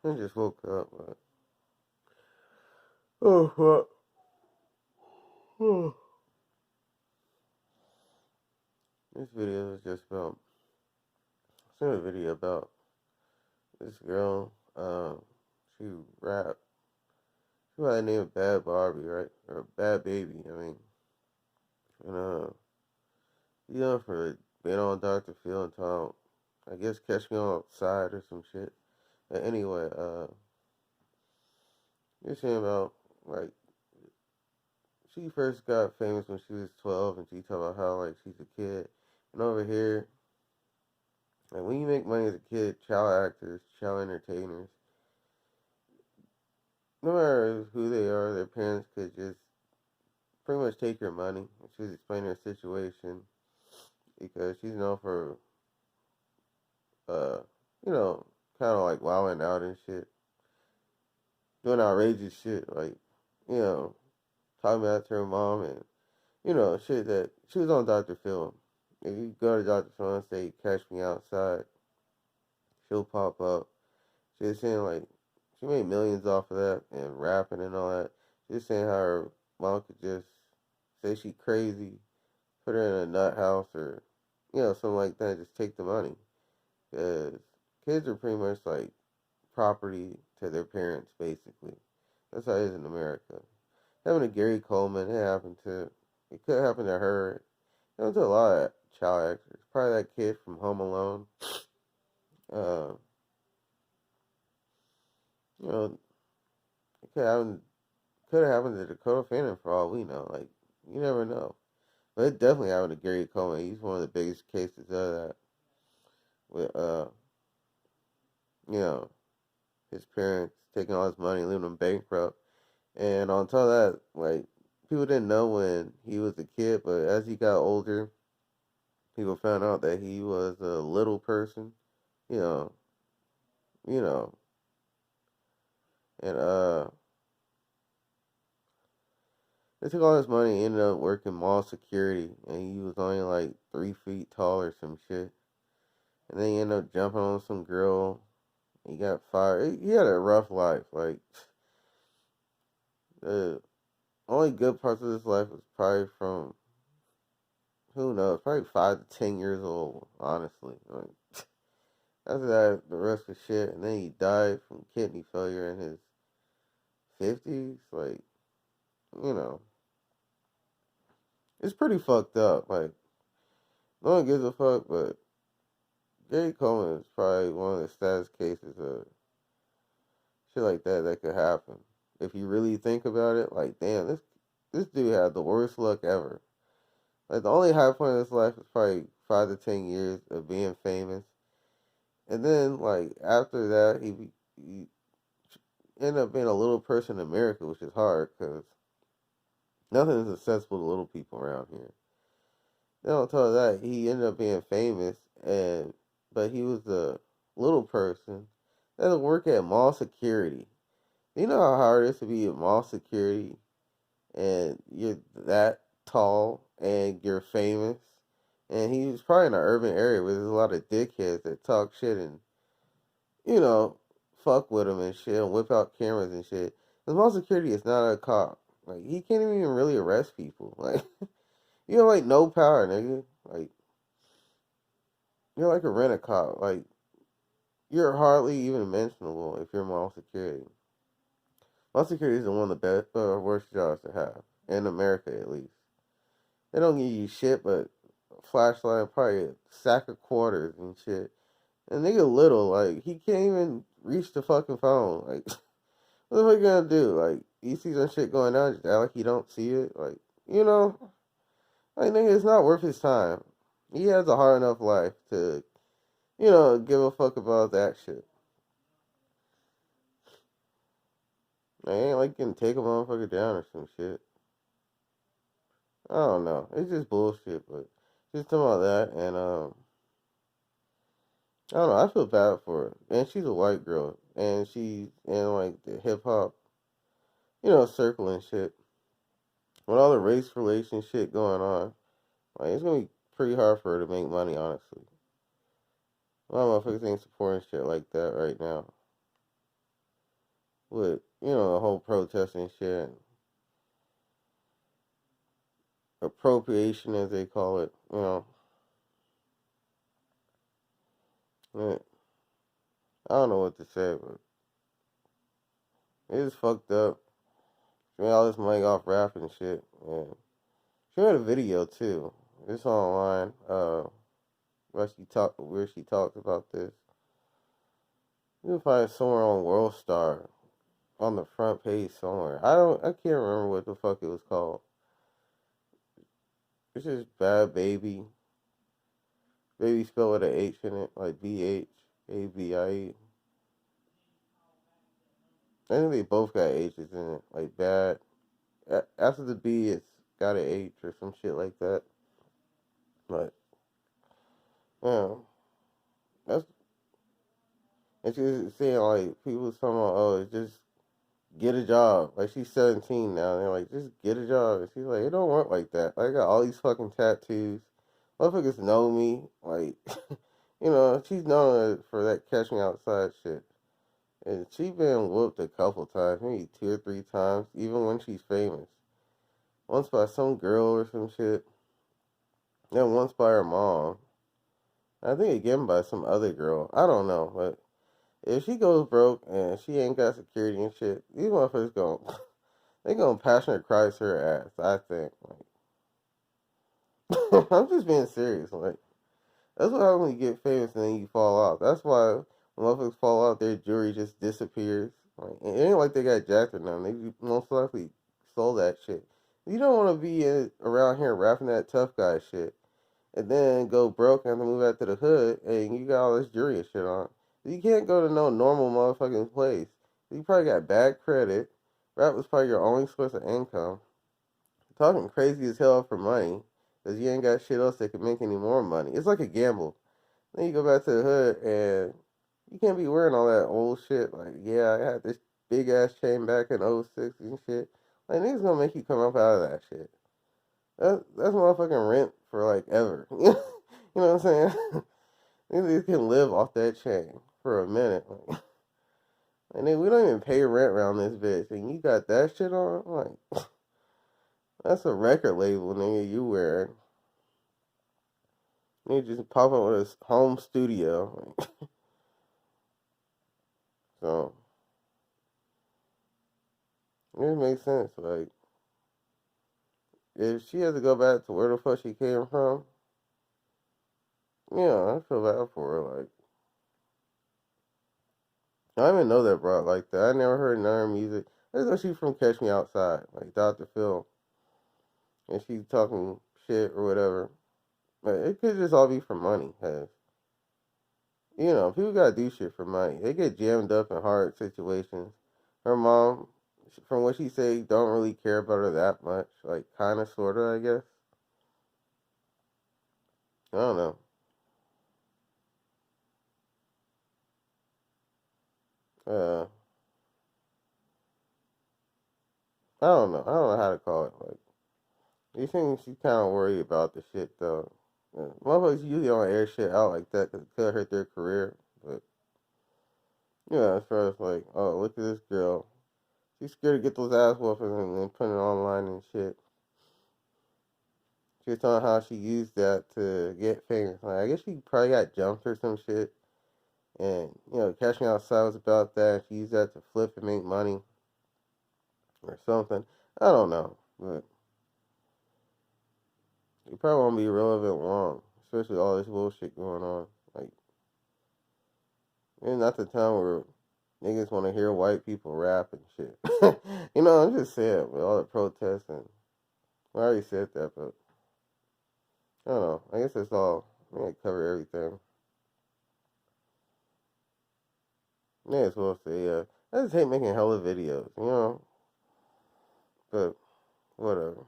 I just woke up. Oh, fuck. Oh. This video is just about. I seen a video about this girl. She rap. She by the name of Bad Barbie, right? Or Bad Baby, I mean. And, you know, for being on Dr. Phil and Tom, I guess catch me outside or some shit. But anyway, you're saying about, like, she first got famous when she was 12, and she talked about how, like, she's a kid. And over here, like, when you make money as a kid, child actors, child entertainers, no matter who they are, their parents could just pretty much take your money. She was explaining her situation because she's known for, uh, you know, kind of like wilding out and shit, doing outrageous shit, like, you know, talking about to her mom and, shit that she was on Dr. Phil. If you go to Dr. Phil and say, catch me outside, she'll pop up. She was saying, like, she made millions off of that and rapping and all that. She was saying how her mom could just say she crazy, put her in a nut house or, something like that, just take the money. Because kids are pretty much like property to their parents, basically. That's how it is in America. Having a Gary Coleman, it could happen to her. It happened to a lot of child actors. Probably that kid from Home Alone. Uh, you know, it could have happened to Dakota Fanning for all we know. Like, you never know. But it definitely happened to Gary Coleman. He's one of the biggest cases of that. With you know, his parents taking all his money, leaving him bankrupt. And on top of that, like, people didn't know when he was a kid, but as he got older, people found out that he was a little person, you know, you know, and they took all his money, ended up working mall security, and he was only like 3 feet tall or some shit. And then he ended up jumping on some girl. He got fired. He had a rough life. Like, the only good parts of his life was probably from, who knows, probably 5 to 10 years old, honestly. Like, after that, the rest was shit. And then he died from kidney failure in his 50s. Like, you know, it's pretty fucked up. Like, no one gives a fuck, but Gary Coleman is probably one of the saddest cases of shit like that could happen. If you really think about it, like, damn, this dude had the worst luck ever. Like, the only high point of his life is probably 5 to 10 years of being famous. And then, like, after that, he ended up being a little person in America, which is hard because nothing is accessible to little people around here. Then on top of that, he ended up being famous, but he was a little person that would work at mall security. You know how hard it is to be at mall security, and you're that tall, and you're famous. And he was probably in an urban area where there's a lot of dickheads that talk shit and, you know, fuck with him and shit and whip out cameras and shit. Because mall security is not a cop. Like, he can't even really arrest people. Like, you have, like, no power, nigga. Like, you're like a rent-a-cop. Like, you're hardly even mentionable if you're mall security. Mall security is one of the best, worst jobs to have. In America, at least. They don't give you shit but a flashlight and probably a sack of quarters and shit. And nigga little, like, he can't even reach the fucking phone. Like, what the fuck you gonna do? Like, you see some shit going on, just act like you don't see it. Like, you know, like, nigga, it's not worth his time. He has a hard enough life to, give a fuck about that shit. I ain't like you can take a motherfucker down or some shit. I don't know. It's just bullshit, but just talking about that, and I don't know. I feel bad for her, and she's a white girl, and she's in like the hip hop, circle and shit. With all the race relation shit going on, like, it's gonna be pretty hard for her to make money, honestly. A lot of motherfuckers ain't supporting shit like that right now. with, the whole protesting shit, and appropriation as they call it, eh, I don't know what to say, but it's fucked up. She made all this money off rap and shit, and she made a video too. It's online, where she talks about this. You can find it somewhere on World Star on the front page somewhere. I can't remember what the fuck it was called. It's just Bad Baby. Baby spelled with an H in it, like BHABIE. I think they both got H's in it, like bad. After the B, it's got an H or some shit like that. But yeah, that's and she's saying like people talking about just get a job. Like she's 17 now, and they're like just get a job, and she's like it don't work like that. Like, I got all these fucking tattoos. Motherfuckers know me, like she's known for that catch me outside shit. And she been whooped a couple times, maybe 2 or 3 times, even when she's famous. Once by some girl or some shit, then once by her mom. I think again by some other girl. I don't know, but if she goes broke and she ain't got security and shit, these motherfuckers they gonna passionate Christ her ass. I think. Like, I'm just being serious. Like, that's what happens when you get famous and then you fall off. That's why when motherfuckers fall off, their jewelry just disappears. Like, it ain't like they got jacked or nothing. They most likely sold that shit. You don't want to be around here rapping that tough guy shit and then go broke and have to move out to the hood and you got all this jewelry and shit on. You can't go to no normal motherfucking place. You probably got bad credit. Rap was probably your only source of income. Talking crazy as hell for money because you ain't got shit else that can make any more money. It's like a gamble. Then you go back to the hood and you can't be wearing all that old shit. Like, yeah, I had this big ass chain back in '06 and shit. Like, niggas gonna make you come up out of that shit. That's motherfucking rent for like ever. You know what I'm saying? Niggas can live off that chain for a minute. Like, and then we don't even pay rent around this bitch. And you got that shit on? Like, that's a record label, nigga, you wearing. You just pop up with a home studio. So, it makes sense. Like, if she had to go back to where the fuck she came from, yeah, I feel bad for her. Like, I didn't even know that brought like that. I never heard none of her music. I just know she's from Catch Me Outside, like Dr. Phil, and she's talking shit or whatever. But it could just all be for money, cause people gotta do shit for money. They get jammed up in hard situations. Her mom, from what she said, don't really care about her that much. Like, kind of, sort of, I guess. I don't know. Uh, I don't know. I don't know how to call it. Like, you think she's kind of worried about the shit though. Yeah. Motherfuckers usually don't air shit out like that because it could hurt their career. But as far as like, oh, look at this girl. She's scared to get those ass whoopings and then put it online and shit. She was telling how she used that to get famous. Like, I guess she probably got jumped or some shit. And, Cash Me Outside was about that. She used that to flip and make money or something. I don't know. But it probably won't be relevant long. Especially all this bullshit going on. Like, it's not the time where niggas want to hear white people rap and shit. I'm just saying, with all the protests and I already said that, but I don't know. I guess that's all. I think I covered everything. May as well say, I just hate making hella videos, but whatever.